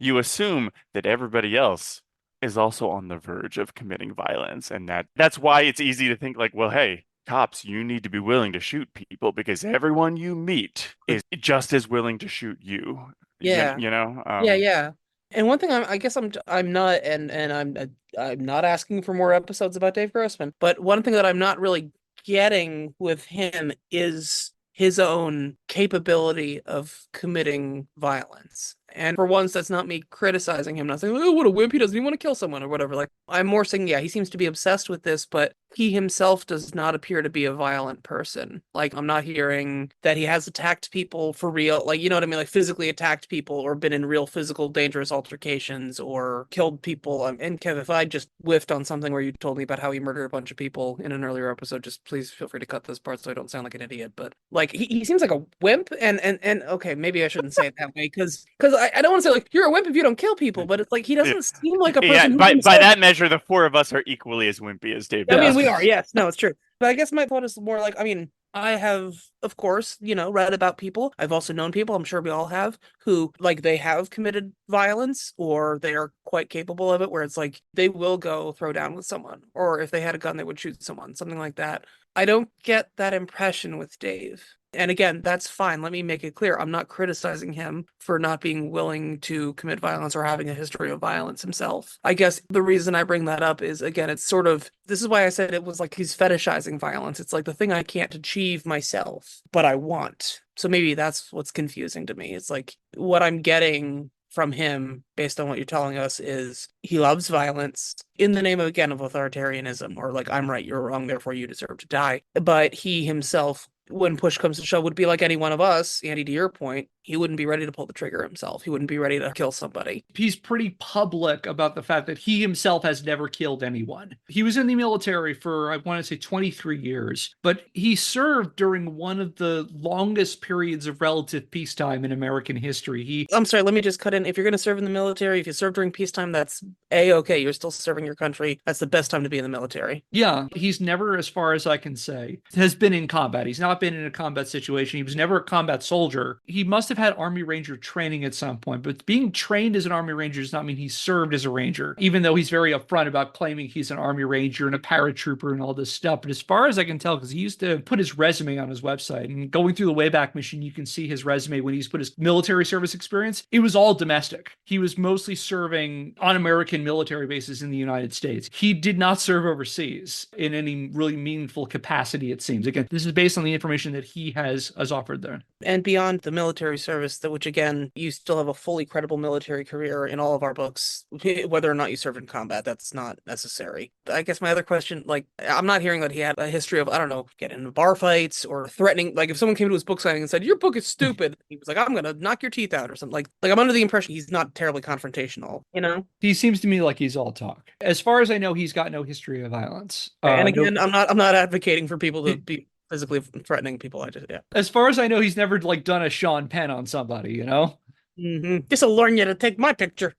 you assume that everybody else is also on the verge of committing violence. And that's why it's easy to think like, well, hey, cops, you need to be willing to shoot people because everyone you meet is just as willing to shoot you. Yeah. Yeah. And one thing I guess I'm not, and I'm not asking for more episodes about Dave Grossman, but one thing that I'm not really getting with him is his own capability of committing violence. And for once, that's not me criticizing him, not saying, oh, what a wimp, he doesn't even want to kill someone or whatever. Like, I'm more saying, yeah, he seems to be obsessed with this, but he himself does not appear to be a violent person. Like, I'm not hearing that he has attacked people for real, like, you know what I mean? Like, physically attacked people or been in real physical dangerous altercations or killed people. And Kev, if I just whiffed on something where you told me about how he murdered a bunch of people in an earlier episode, just please feel free to cut this part so I don't sound like an idiot. But like, he seems like a wimp, and okay, maybe I shouldn't say it that way, because I don't want to say like, you're a wimp if you don't kill people, but it's like, he doesn't seem like a person. Yeah, by that measure, the four of us are equally as wimpy as Dave. I mean, we are, yes, no, it's true. But I guess my thought is more like, I mean, I have, of course, read about people. I've also known people, I'm sure we all have, who, like, they have committed violence or they are quite capable of it, where it's like, they will go throw down with someone, or if they had a gun, they would shoot someone, something like that. I don't get that impression with Dave. And again, that's fine. Let me make it clear. I'm not criticizing him for not being willing to commit violence or having a history of violence himself. I guess the reason I bring that up is, again, it's sort of, this is why I said it was like he's fetishizing violence. It's like the thing I can't achieve myself, but I want. So maybe that's what's confusing to me. It's like what I'm getting from him, based on what you're telling us, is he loves violence in the name of, again, of authoritarianism, or like, I'm right, you're wrong, therefore you deserve to die. But he himself, when push comes to shove, would be like any one of us, Andy, to your point, he wouldn't be ready to pull the trigger himself. He wouldn't be ready to kill somebody. He's pretty public about the fact that he himself has never killed anyone. He was in the military for, I want to say, 23 years, but he served during one of the longest periods of relative peacetime in American history. I'm sorry, let me just cut in. If you're going to serve in the military, if you serve during peacetime, that's A-okay. You're still serving your country. That's the best time to be in the military. Yeah, he's never, as far as I can say, has been in combat. He's not been in a combat situation. He was never a combat soldier. He must have had Army Ranger training at some point, but being trained as an Army Ranger does not mean he served as a Ranger, even though he's very upfront about claiming he's an Army Ranger and a paratrooper and all this stuff. But as far as I can tell, because he used to put his resume on his website, and going through the Wayback Machine, you can see his resume when he's put his military service experience. It was all domestic. He was mostly serving on American military bases in the United States. He did not serve overseas in any really meaningful capacity, it seems. Again, this is based on the information that he has offered there. And beyond the military service, that which again, you still have a fully credible military career in all of our books, whether or not you serve in combat, that's not necessary. I guess my other question, like, I'm not hearing that he had a history of, I don't know, getting into bar fights or threatening. Like, if someone came to his book signing and said, "Your book is stupid," he was like, "I'm gonna knock your teeth out," or something. Like I'm under the impression he's not terribly confrontational, you know? He seems to me like he's all talk. As far as I know, he's got no history of violence. And again, I'm not advocating for people to be physically threatening people. As far as I know, he's never like done a Sean Penn on somebody, you know? This'll learn you to take my picture.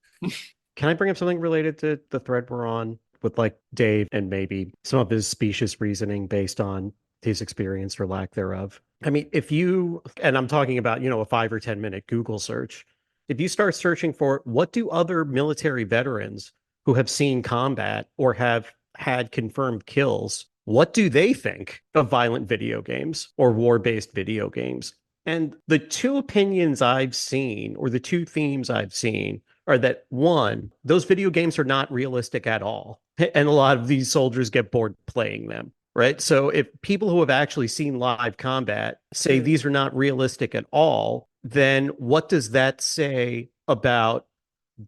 Can I bring up something related to the thread we're on with like Dave and maybe some of his specious reasoning based on his experience or lack thereof? I mean, if you, and I'm talking about, a 5 or 10 minute Google search, if you start searching for what do other military veterans who have seen combat or have had confirmed kills, what do they think of violent video games or war-based video games? And the two opinions I've seen, or the two themes I've seen, are that one, those video games are not realistic at all. And a lot of these soldiers get bored playing them, right? So if people who have actually seen live combat say these are not realistic at all, then what does that say about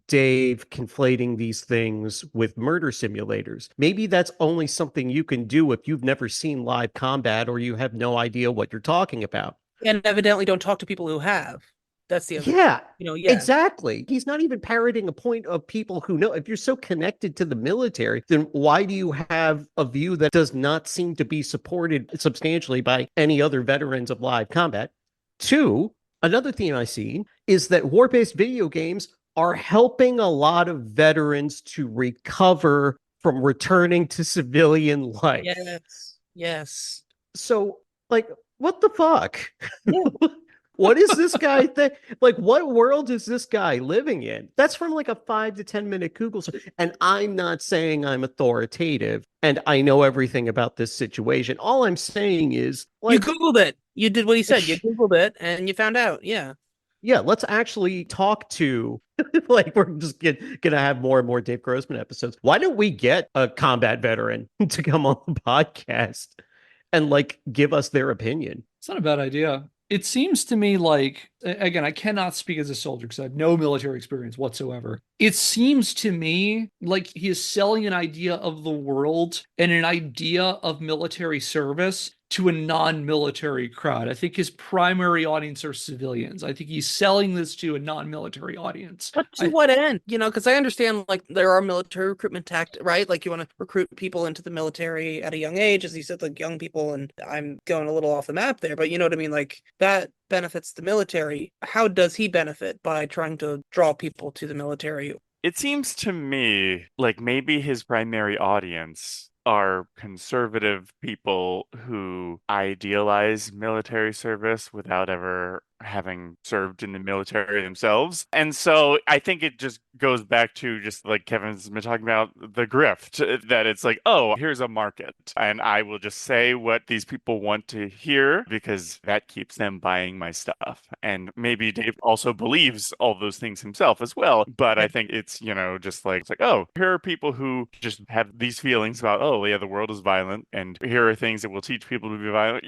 Dave conflating these things with murder simulators? Maybe that's only something you can do if you've never seen live combat or you have no idea what you're talking about. And evidently don't talk to people who have. That's the other yeah, exactly. He's not even parroting a point of people who know. If you're so connected to the military, then why do you have a view that does not seem to be supported substantially by any other veterans of live combat? Two, another theme I see is that war-based video games are helping a lot of veterans to recover from returning to civilian life. Yes. So, like, what the fuck? Yeah. What is this guy think? Like, what world is this guy living in? That's from like a 5 to 10 minute Google search. And I'm not saying I'm authoritative and I know everything about this situation. All I'm saying is, like, you Googled it. You did what he said. You Googled it and you found out. Yeah. Yeah, let's actually talk to, like, we're just gonna have more and more Dave Grossman episodes. Why don't we get a combat veteran to come on the podcast and like give us their opinion? It's not a bad idea. It seems to me like, again, I cannot speak as a soldier because I have no military experience whatsoever. It seems to me like he is selling an idea of the world and an idea of military service to a non-military crowd. I think his primary audience are civilians. I think he's selling this to a non-military audience. But to what end? Because I understand, like, there are military recruitment tactics, right? Like, you want to recruit people into the military at a young age, as you said, like young people, and I'm going a little off the map there, but you know what I mean? Like, that benefits the military. How does he benefit by trying to draw people to the military? It seems to me like maybe his primary audience are conservative people who idealize military service without ever having served in the military themselves. And so I think it just goes back to just like Kevin's been talking about the grift, that it's like, oh, here's a market and I will just say what these people want to hear because that keeps them buying my stuff. And maybe Dave also believes all those things himself as well. But I think it's, just like, it's like, oh, here are people who just have these feelings about, oh, yeah, the world is violent. And here are things that will teach people to be violent.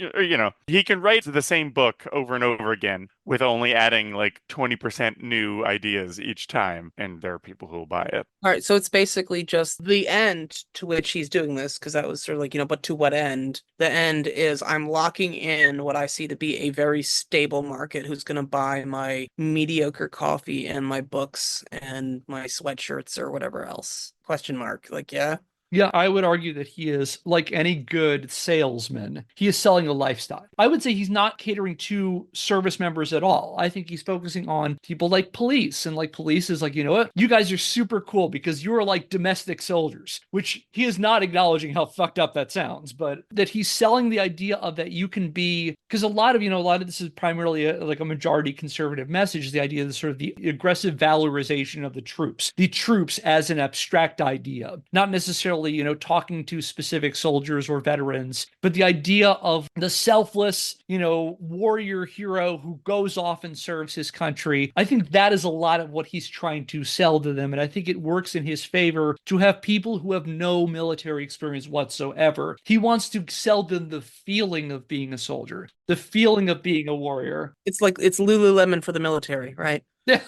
He can write the same book over and over again with only adding like 20% new ideas each time. And there are people who will buy it. All right. So it's basically just the end to which he's doing this, because that was sort of like, but to what end? The end is I'm locking in what I see to be a very stable market who's going to buy my mediocre coffee and my books and my sweatshirts or whatever else. Question mark. Like, yeah. Yeah, I would argue that he is, like any good salesman, he is selling a lifestyle. I would say he's not catering to service members at all. I think he's focusing on people like police, and like police is like, you know what? You guys are super cool because you're like domestic soldiers, which he is not acknowledging how fucked up that sounds, but that he's selling the idea of that you can be, because a lot of this is primarily like a majority conservative message, the idea of sort of the aggressive valorization of the troops as an abstract idea, not necessarily necessarily, talking to specific soldiers or veterans, but the idea of the selfless, warrior hero who goes off and serves his country. I think that is a lot of what he's trying to sell to them. And I think it works in his favor to have people who have no military experience whatsoever. He wants to sell them the feeling of being a soldier, the feeling of being a warrior. It's like it's Lululemon for the military, right? Yeah.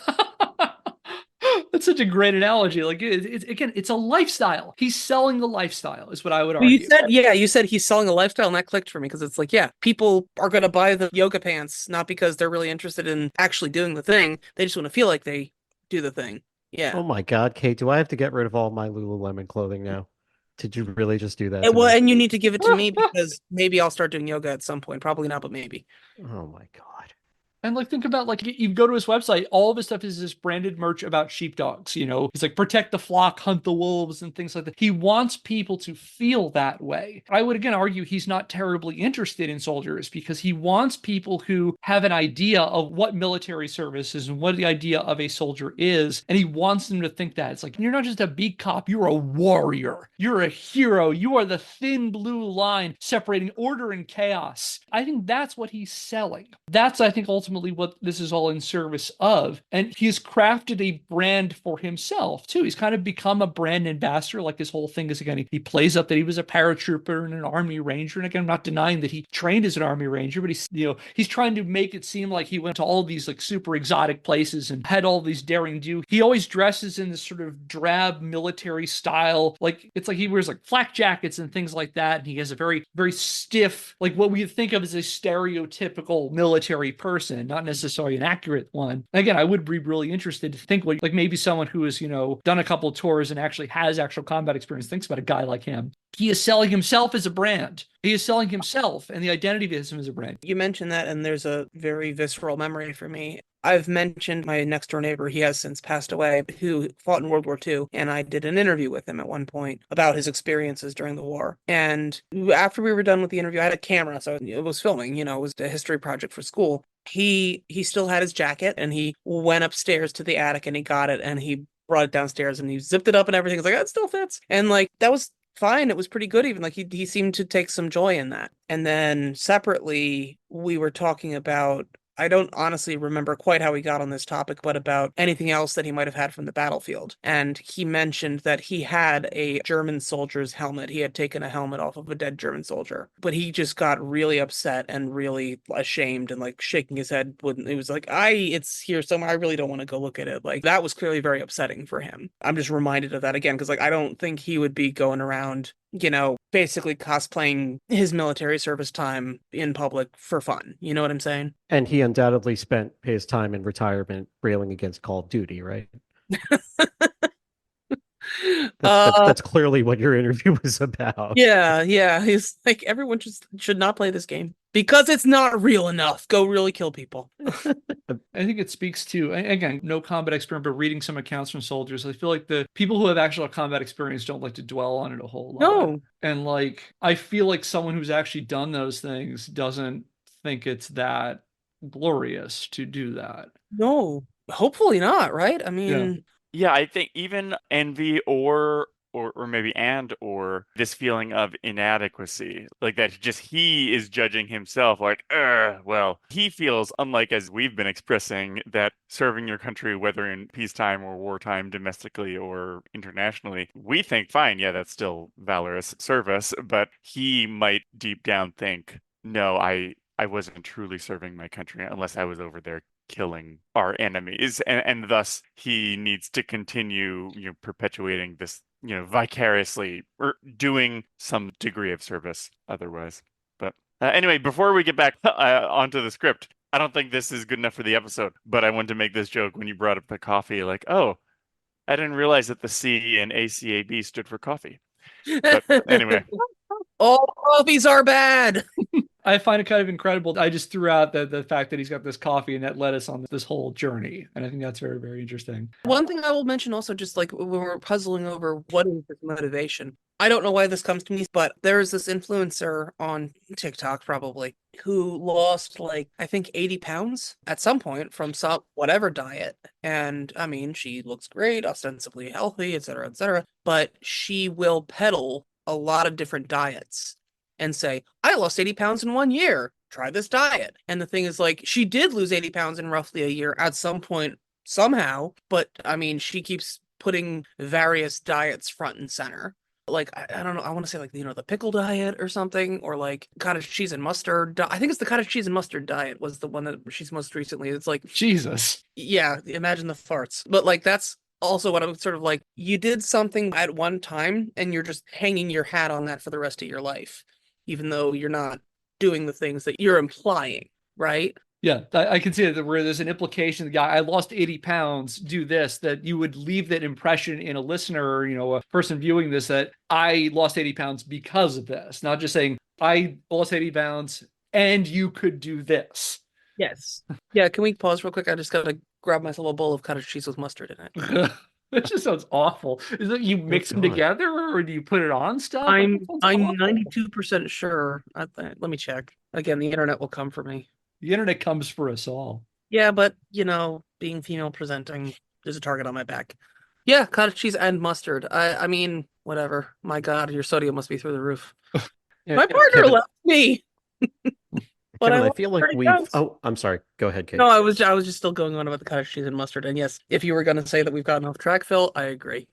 That's such a great analogy. Like it's a lifestyle. He's selling the lifestyle, is what I would Well, argue. you said he's selling a lifestyle, and that clicked for me because it's like, yeah, people are going to buy the yoga pants not because they're really interested in actually doing the thing. They just want to feel like they do the thing. Yeah. Oh my God, Kate, do I have to get rid of all my Lululemon clothing now? Did you really just do that to me? And you need to give it to me because maybe I'll start doing yoga at some point. Probably not, but maybe. Oh my God. And like, think about like you go to his website, all of his stuff is this branded merch about sheepdogs. He's like protect the flock, hunt the wolves, and things like that. He wants people to feel that way. I would again argue he's not terribly interested in soldiers because he wants people who have an idea of what military service is and what the idea of a soldier is, and he wants them to think that it's like you're not just a beat cop, you're a warrior, you're a hero, you are the thin blue line separating order and chaos. I think that's what he's selling. That's I think ultimately what this is all in service of. And he's crafted a brand for himself too. He's kind of become a brand ambassador. Like his whole thing is, again, he plays up that he was a paratrooper and an army ranger. And again, I'm not denying that he trained as an army ranger, but he's trying to make it seem like he went to all these like super exotic places and had all these daring do. He always dresses in this sort of drab military style. Like it's like he wears like flak jackets and things like that. And he has a very, very stiff, like what we think of as a stereotypical military person, not necessarily an accurate one. Again, I would be really interested to think like maybe someone who has, done a couple of tours and actually has actual combat experience thinks about a guy like him. He is selling himself as a brand. He is selling himself and the identity of him as a brand. You mentioned that, and there's a very visceral memory for me. I've mentioned my next door neighbor, he has since passed away, who fought in World War II, and I did an interview with him at one point about his experiences during the war. And after we were done with the interview, I had a camera, so it was filming, it was a history project for school. He still had his jacket, and he went upstairs to the attic, and he got it, and he brought it downstairs, and he zipped it up and everything. He's like, it still fits. And like, that was fine. It was pretty good even. Like he seemed to take some joy in that. And then separately, we were talking about, I don't honestly remember quite how we got on this topic, but about anything else that he might have had from the battlefield. And he mentioned that he had a German soldier's helmet. He had taken a helmet off of a dead German soldier, but he just got really upset and really ashamed and like shaking his head. He was like, it's here somewhere. I really don't want to go look at it. Like that was clearly very upsetting for him. I'm just reminded of that again, because like, I don't think he would be going around basically cosplaying his military service time in public for fun. You know what I'm saying? And he undoubtedly spent his time in retirement railing against Call of Duty, right? That's clearly what your interview was about. Yeah. He's like, everyone just should not play this game because it's not real enough. Go really kill people. I think it speaks to, again, no combat experience, but reading some accounts from soldiers. I feel like the people who have actual combat experience don't like to dwell on it a whole lot. No. And like, I feel like someone who's actually done those things doesn't think it's that glorious to do that. No, hopefully not, right? I mean, yeah, I think even envy or maybe or this feeling of inadequacy, like that he is judging himself like, well, he feels, unlike as we've been expressing, that serving your country, whether in peacetime or wartime, domestically or internationally, we think, fine, yeah, that's still valorous service, but he might deep down think, no, I wasn't truly serving my country unless I was over there killing our enemies, and thus he needs to continue perpetuating this vicariously or doing some degree of service otherwise. But anyway, before we get back onto the script, I don't think this is good enough for the episode, but I wanted to make this joke when you brought up the coffee, like, oh, I didn't realize that the C in ACAB stood for coffee. But anyway. All coffees are bad. I find it kind of incredible. I just threw out the fact that he's got this coffee and that led us on this whole journey. And I think that's very, very interesting. One thing I will mention also, just like when we're puzzling over what is his motivation, I don't know why this comes to me, but there's this influencer on TikTok probably who lost like, I think 80 pounds at some point from some whatever diet. And I mean, she looks great, ostensibly healthy, et cetera, but she will peddle a lot of different diets and say, I lost 80 pounds in 1 year. Try this diet. And the thing is, like, she did lose 80 pounds in roughly a year at some point, somehow. But I mean, she keeps putting various diets front and center. Like, I don't know, I want to say, like, the pickle diet or something, or like cottage cheese and mustard. I think it's the cottage cheese and mustard diet was the one that she's most recently. It's like, Jesus. yeah, imagine the farts. But like, that's also what I'm sort of like, you did something at one time and you're just hanging your hat on that for the rest of your life, even though you're not doing the things that you're implying, right? Yeah, I can see that where there's an implication, the guy, I lost 80 pounds, do this, that you would leave that impression in a listener, a person viewing this, that I lost 80 pounds because of this, not just saying I lost 80 pounds and you could do this. Yes. Yeah, can we pause real quick? I just got to grab myself a bowl of cottage cheese with mustard in it. That just sounds awful. Is it you mix them together or do you put it on stuff? I'm 92% sure. Let me check. Again, the internet will come for me. The internet comes for us all. Yeah, but, being female presenting, there's a target on my back. Yeah, cottage cheese and mustard. I mean, whatever. My God, your sodium must be through the roof. Yeah, My partner Kevin, left me. But Kevin, I feel like we've. Oh, I'm sorry. Go ahead, Kate. No, I was just still going on about the cottage cheese and mustard. And yes, if you were going to say that we've gotten off track, Phil, I agree.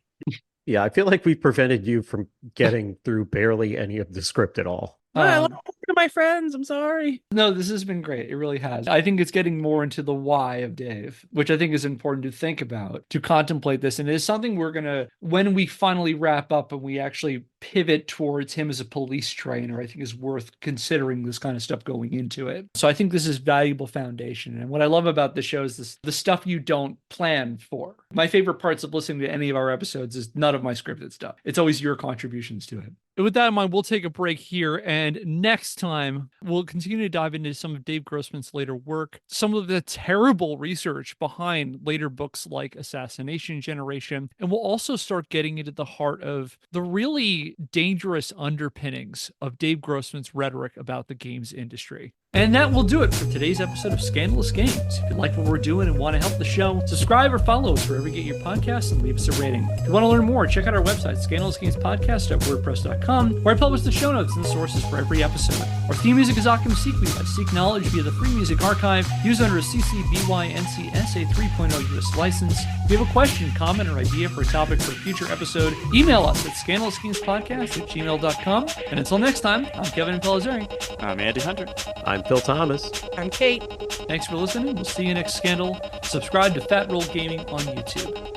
Yeah, I feel like we've prevented you from getting through barely any of the script at all. I love to my friends. I'm sorry. No, this has been great. It really has. I think it's getting more into the why of Dave, which I think is important to think about, to contemplate this. And it is something we're going to, when we finally wrap up and we actually pivot towards him as a police trainer, I think is worth considering this kind of stuff going into it. So I think this is valuable foundation. And what I love about the show is this, the stuff you don't plan for. My favorite parts of listening to any of our episodes is none of my scripted stuff. It's always your contributions to it. With that in mind, we'll take a break here. And next time, we'll continue to dive into some of Dave Grossman's later work, some of the terrible research behind later books like Assassination Generation. And we'll also start getting into the heart of the really dangerous underpinnings of Dave Grossman's rhetoric about the games industry. And that will do it for today's episode of Scandalous Games. If you like what we're doing and want to help the show, subscribe or follow us wherever you get your podcasts and leave us a rating. If you want to learn more, check out our website, scandalousgamespodcast.wordpress.com, where I publish the show notes and the sources for every episode. Our theme music is Occam Sequel by Seek Knowledge via the Free Music Archive, used under a CC BY NC SA 3.0 US license. If you have a question, comment, or idea for a topic for a future episode, email us at scandalousgamespodcast@gmail.com. And until next time, I'm Kevin Impellizeri. I'm Andy Hunter. I'm Phil Thomas. I'm Kate. Thanks for listening. We'll see you next Scandal. Subscribe to Fat Roll Gaming on YouTube.